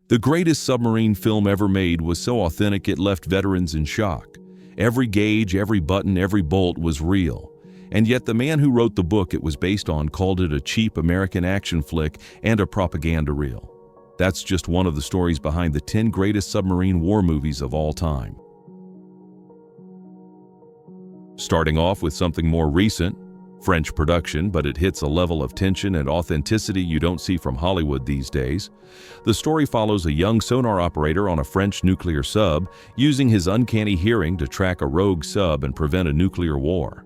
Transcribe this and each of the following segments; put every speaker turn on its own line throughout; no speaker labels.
The greatest submarine film ever made was so authentic it left veterans in shock. Every gauge, every button, every bolt was real. And yet the man who wrote the book it was based on called it a cheap American action flick and a propaganda reel. That's just one of the stories behind the 10 greatest submarine war movies of all time. Starting off with something more recent, French production, but it hits a level of tension and authenticity you don't see from Hollywood these days. The story follows a young sonar operator on a French nuclear sub, using his uncanny hearing to track a rogue sub and prevent a nuclear war.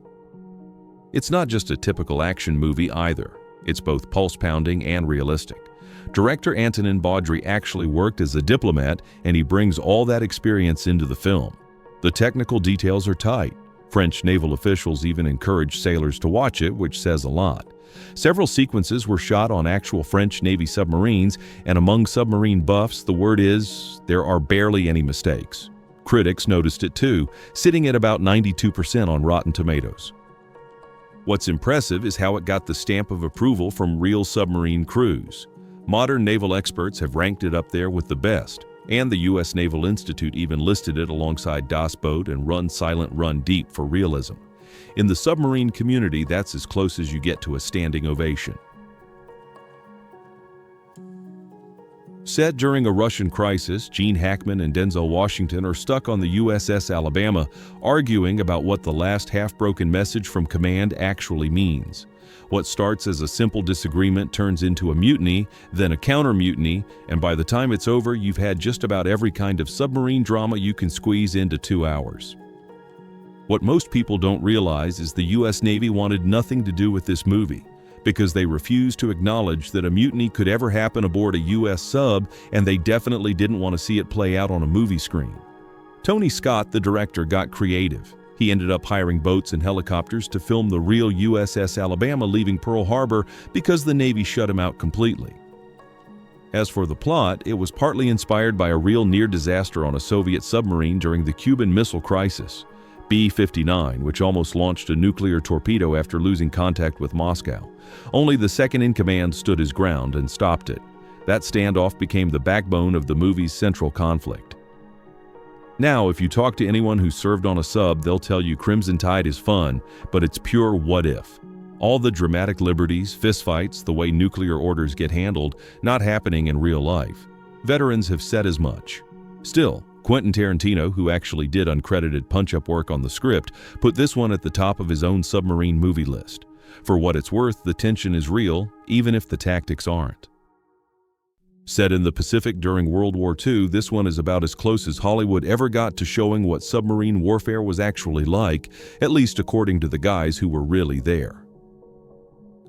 It's not just a typical action movie either. It's both pulse-pounding and realistic. Director Antonin Baudry actually worked as a diplomat, and he brings all that experience into the film. The technical details are tight. French naval officials even encouraged sailors to watch it, which says a lot. Several sequences were shot on actual French Navy submarines, and among submarine buffs, the word is there are barely any mistakes. Critics noticed it too, sitting at about 92% on Rotten Tomatoes. What's impressive is how it got the stamp of approval from real submarine crews. Modern naval experts have ranked it up there with the best, and the U.S. Naval Institute even listed it alongside Das Boot and Run Silent Run Deep for realism. In the submarine community, that's as close as you get to a standing ovation. Set during a Russian crisis, Gene Hackman and Denzel Washington are stuck on the USS Alabama, arguing about what the last half-broken message from command actually means. What starts as a simple disagreement turns into a mutiny, then a counter-mutiny, and by the time it's over, you've had just about every kind of submarine drama you can squeeze into 2 hours. What most people don't realize is the U.S. Navy wanted nothing to do with this movie, because they refused to acknowledge that a mutiny could ever happen aboard a U.S. sub, and they definitely didn't want to see it play out on a movie screen. Tony Scott, the director, got creative. He ended up hiring boats and helicopters to film the real USS Alabama leaving Pearl Harbor because the Navy shut him out completely. As for the plot, it was partly inspired by a real near disaster on a Soviet submarine during the Cuban Missile Crisis, B-59, which almost launched a nuclear torpedo after losing contact with Moscow. Only the second-in-command stood his ground and stopped it. That standoff became the backbone of the movie's central conflict. Now, if you talk to anyone who served on a sub, they'll tell you Crimson Tide is fun, but it's pure what if. All the dramatic liberties, fistfights, the way nuclear orders get handled, not happening in real life. Veterans have said as much. Still, Quentin Tarantino, who actually did uncredited punch-up work on the script, put this one at the top of his own submarine movie list. For what it's worth, the tension is real, even if the tactics aren't. Set in the Pacific during World War II, this one is about as close as Hollywood ever got to showing what submarine warfare was actually like, at least according to the guys who were really there.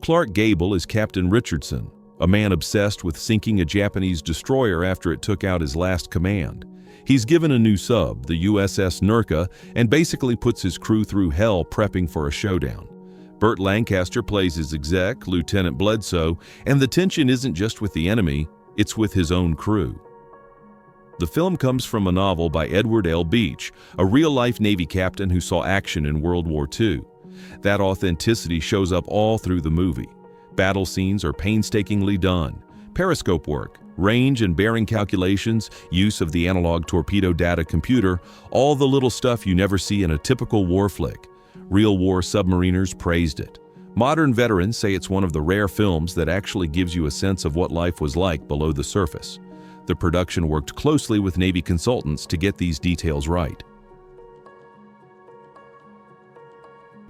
Clark Gable is Captain Richardson, a man obsessed with sinking a Japanese destroyer after it took out his last command. He's given a new sub, the USS Nurka, and basically puts his crew through hell prepping for a showdown. Burt Lancaster plays his exec, Lieutenant Bledsoe, and the tension isn't just with the enemy, it's with his own crew. The film comes from a novel by Edward L. Beach, a real-life Navy captain who saw action in World War II. That authenticity shows up all through the movie. Battle scenes are painstakingly done. Periscope work, range and bearing calculations, use of the analog torpedo data computer, all the little stuff you never see in a typical war flick. Real war submariners praised it. Modern veterans say it's one of the rare films that actually gives you a sense of what life was like below the surface. The production worked closely with Navy consultants to get these details right.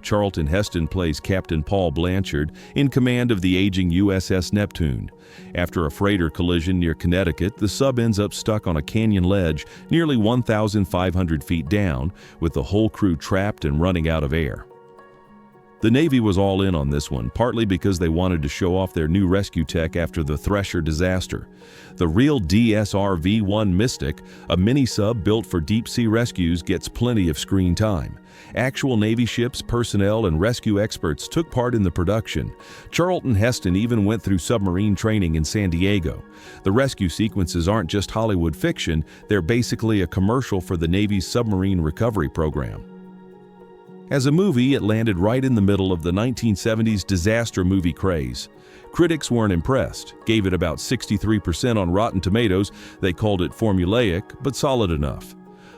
Charlton Heston plays Captain Paul Blanchard, in command of the aging USS Neptune. After a freighter collision near Connecticut, the sub ends up stuck on a canyon ledge nearly 1,500 feet down, with the whole crew trapped and running out of air. The Navy was all in on this one, partly because they wanted to show off their new rescue tech after the Thresher disaster. The real DSR-V1 Mystic, a mini-sub built for deep-sea rescues, gets plenty of screen time. Actual Navy ships, personnel, and rescue experts took part in the production. Charlton Heston even went through submarine training in San Diego. The rescue sequences aren't just Hollywood fiction, they're basically a commercial for the Navy's submarine recovery program. As a movie, it landed right in the middle of the 1970s disaster movie craze. Critics weren't impressed, gave it about 63% on Rotten Tomatoes. They called it formulaic, but solid enough.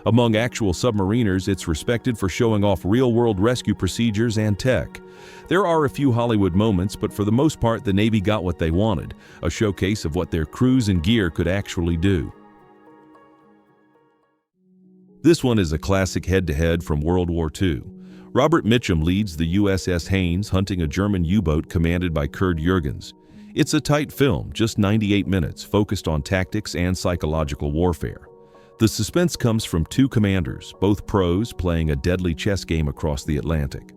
Among actual submariners, it's respected for showing off real-world rescue procedures and tech. There are a few Hollywood moments, but for the most part, the Navy got what they wanted, a showcase of what their crews and gear could actually do. This one is a classic head-to-head from World War II. Robert Mitchum leads the USS Haynes hunting a German U-boat commanded by Kurt Jürgens. It's a tight film, just 98 minutes, focused on tactics and psychological warfare. The suspense comes from two commanders, both pros, playing a deadly chess game across the Atlantic.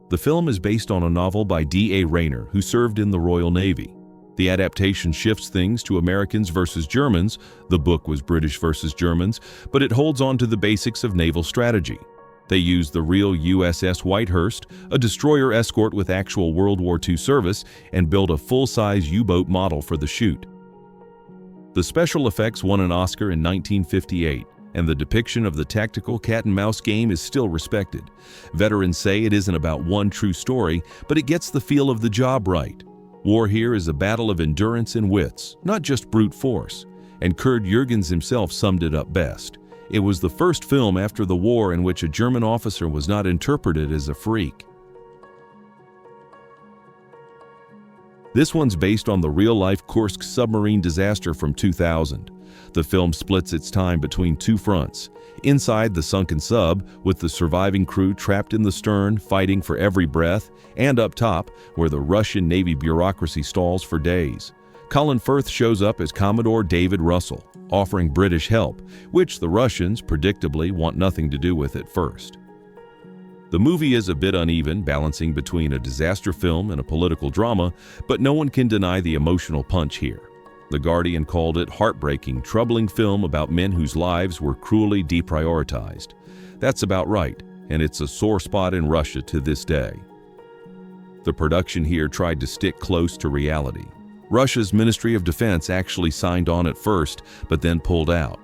The film is based on a novel by D.A. Rayner, who served in the Royal Navy. The adaptation shifts things to Americans versus Germans. The book was British versus Germans, but it holds on to the basics of naval strategy. They use the real USS Whitehurst, a destroyer escort with actual World War II service, and build a full-size U-boat model for the shoot. The special effects won an Oscar in 1958, and the depiction of the tactical cat-and-mouse game is still respected. Veterans say it isn't about one true story, but it gets the feel of the job right. War here is a battle of endurance and wits, not just brute force. And Kurt Jürgens himself summed it up best. It was the first film after the war in which a German officer was not interpreted as a freak. This one's based on the real-life Kursk submarine disaster from 2000. The film splits its time between two fronts. Inside the sunken sub, with the surviving crew trapped in the stern, fighting for every breath, and up top, where the Russian Navy bureaucracy stalls for days. Colin Firth shows up as Commodore David Russell, offering British help, which the Russians, predictably, want nothing to do with at first. The movie is a bit uneven, balancing between a disaster film and a political drama, but no one can deny the emotional punch here. The Guardian called it heartbreaking, troubling film about men whose lives were cruelly deprioritized. That's about right, and it's a sore spot in Russia to this day. The production here tried to stick close to reality. Russia's Ministry of Defense actually signed on at first, but then pulled out.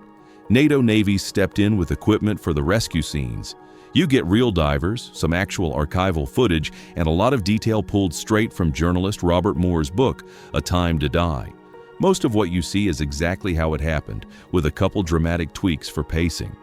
NATO navies stepped in with equipment for the rescue scenes. You get real divers, some actual archival footage, and a lot of detail pulled straight from journalist Robert Moore's book, A Time to Die. Most of what you see is exactly how it happened, with a couple dramatic tweaks for pacing.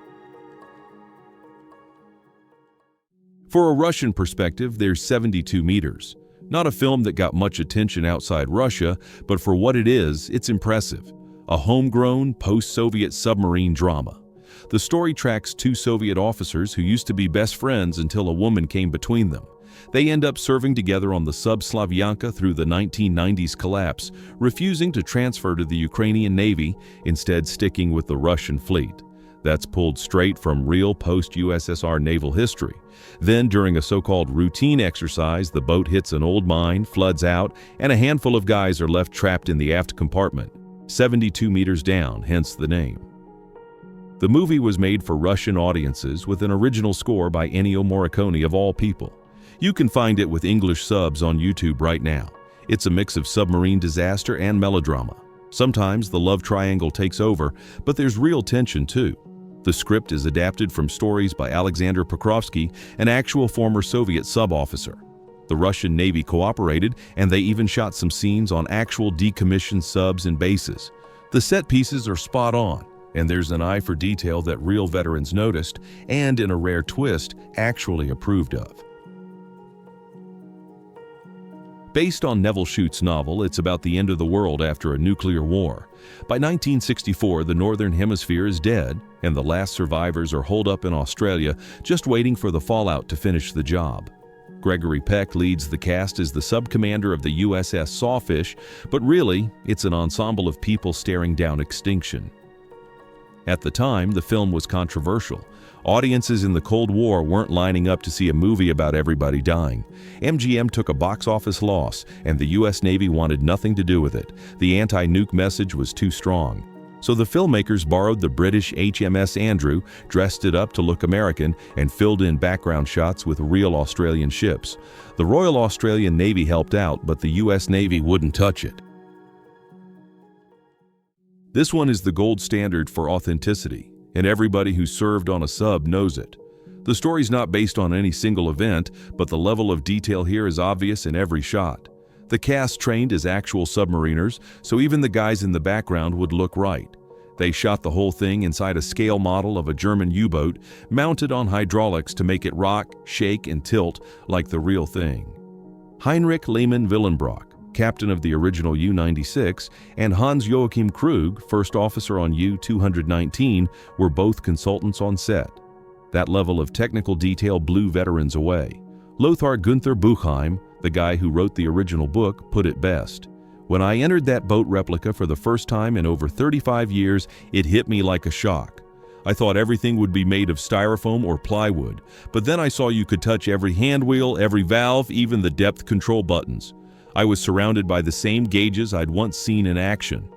For a Russian perspective, there's 72 meters. Not a film that got much attention outside Russia, but for what it is, it's impressive. A homegrown, post-Soviet submarine drama. The story tracks two Soviet officers who used to be best friends until a woman came between them. They end up serving together on the sub Slavyanka through the 1990s collapse, refusing to transfer to the Ukrainian Navy, instead sticking with the Russian fleet. That's pulled straight from real post-USSR naval history. Then, during a so-called routine exercise, the boat hits an old mine, floods out, and a handful of guys are left trapped in the aft compartment, 72 meters down, hence the name. The movie was made for Russian audiences with an original score by Ennio Morricone of all people. You can find it with English subs on YouTube right now. It's a mix of submarine disaster and melodrama. Sometimes the love triangle takes over, but there's real tension too. The script is adapted from stories by Alexander Pokrovsky, an actual former Soviet sub-officer. The Russian Navy cooperated, and they even shot some scenes on actual decommissioned subs and bases. The set pieces are spot on, and there's an eye for detail that real veterans noticed, and in a rare twist, actually approved of. Based on Nevil Shute's novel, it's about the end of the world after a nuclear war. By 1964, the Northern Hemisphere is dead, and the last survivors are holed up in Australia, just waiting for the fallout to finish the job. Gregory Peck leads the cast as the sub-commander of the USS Sawfish, but really, it's an ensemble of people staring down extinction. At the time, the film was controversial. Audiences in the Cold War weren't lining up to see a movie about everybody dying. MGM took a box office loss, and the U.S. Navy wanted nothing to do with it. The anti-nuke message was too strong. So the filmmakers borrowed the British HMS Andrew, dressed it up to look American, and filled in background shots with real Australian ships. The Royal Australian Navy helped out, but the U.S. Navy wouldn't touch it. This one is the gold standard for authenticity, and everybody who served on a sub knows it. The story's not based on any single event, but the level of detail here is obvious in every shot. The cast trained as actual submariners, so even the guys in the background would look right. They shot the whole thing inside a scale model of a German U-boat, mounted on hydraulics to make it rock, shake, and tilt like the real thing. Heinrich Lehmann-Willenbrock, captain of the original U-96, and Hans-Joachim Krug, first officer on U-219, were both consultants on set. That level of technical detail blew veterans away. Lothar Günther Buchheim, the guy who wrote the original book, put it best. When I entered that boat replica for the first time in over 35 years, it hit me like a shock. I thought everything would be made of styrofoam or plywood, but then I saw you could touch every hand wheel, every valve, even the depth control buttons. I was surrounded by the same gauges I'd once seen in action.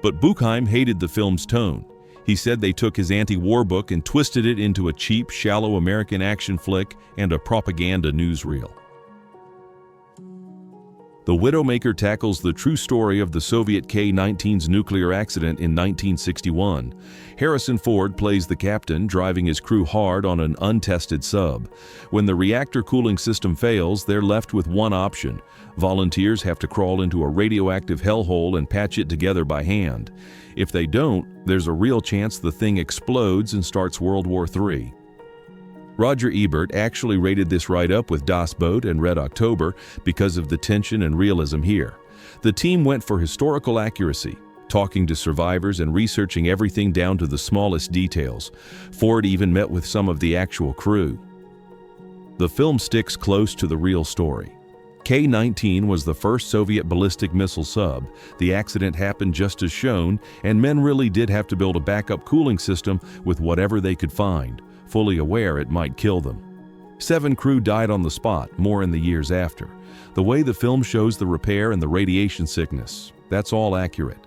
But Buchheim hated the film's tone. He said they took his anti-war book and twisted it into a cheap, shallow American action flick and a propaganda newsreel. The Widowmaker tackles the true story of the Soviet K-19's nuclear accident in 1961. Harrison Ford plays the captain, driving his crew hard on an untested sub. When the reactor cooling system fails, they're left with one option. Volunteers have to crawl into a radioactive hellhole and patch it together by hand. If they don't, there's a real chance the thing explodes and starts World War III. Roger Ebert actually rated this right up with Das Boot and Red October because of the tension and realism here. The team went for historical accuracy, talking to survivors and researching everything down to the smallest details. Ford even met with some of the actual crew. The film sticks close to the real story. K-19 was the first Soviet ballistic missile sub. The accident happened just as shown, and men really did have to build a backup cooling system with whatever they could find, fully aware it might kill them. 7 crew died on the spot, more in the years after. The way the film shows the repair and the radiation sickness, that's all accurate.